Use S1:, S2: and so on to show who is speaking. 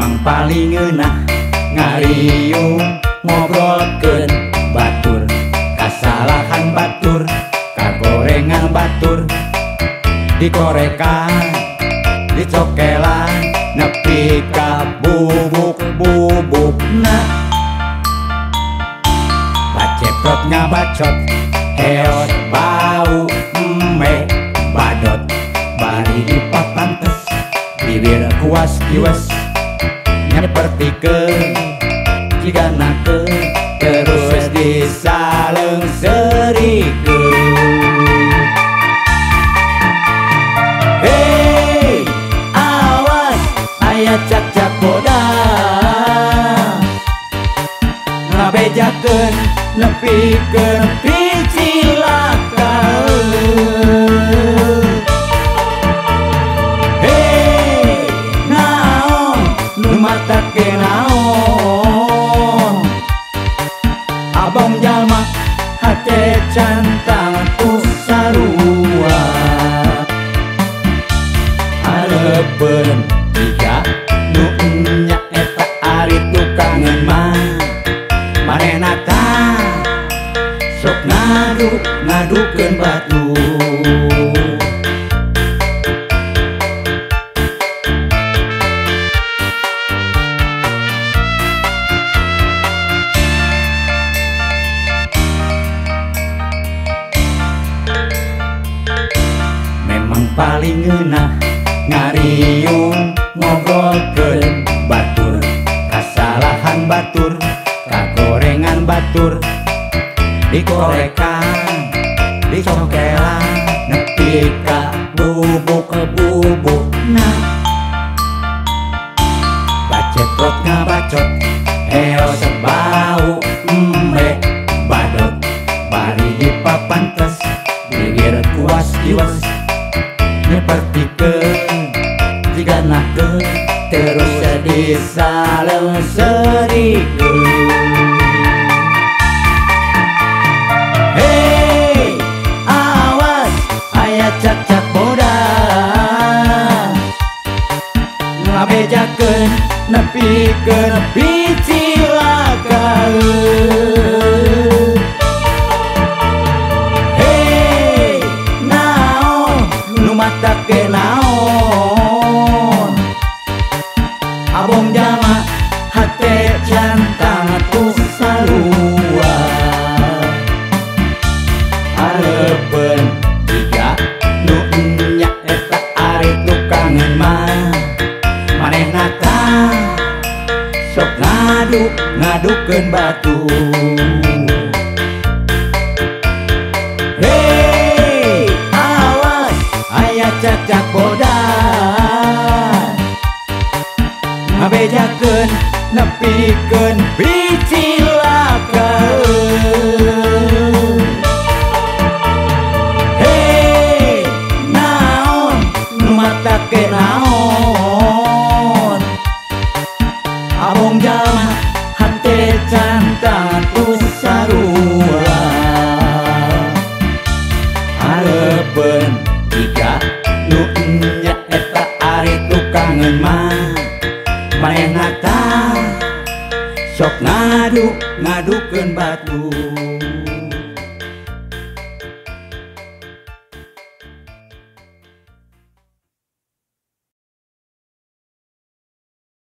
S1: memang paling enak ngariung ngobrolkeun batur, kasalahan batur, kagorengan batur, dikorekan, dicokelan, nepi ka bubuk-bubukna. Baceprot ngabacot, heos bau eme badot, bari dipapantes, bibir kuas kiwes, nyepertikeun jiganakeun, terus disaleungseurikeun. Hei, awas aya cak-cak bodas, ngabejakeun nepikeun picilakaeun. Hei, naon nu matake naon, abang jalma hate cantang tu sarua, hareupeun tiga nu nya eta ari tukangeun mah manehna tah sok ngadukeun batu. Memang paling enak ngariung ngobrolkeun batur, kasalahan batur, kagorengan batur, dikorekan, dicokelan, nepi ka bubuk-bubukna. Baceprot ngabacot, heos bau eme badot, bari dipapantes, bibir kuas kiwes, nyepertikeun jiganakeun, terus disaleungseurikeun. Hei, awas aya cak-cak bodas, ngabejakeun nepikeun picilakaeun. Hei, naon nu matake naon, abong jalma hate cantang tu sarua, hareupeun tiga nu nya eta ari tukangeun mah manehna tah sok ngadukeun batu. Hei, awas aya cacak bodas, ngabejakeun nepikeun picilakaeun. Hei, naon nu matake naon, abong jalma hate cantang tu sarua, hareupeun tiga nu nya eta ari tukangeun mah manehna tah sok ngadukeun batu.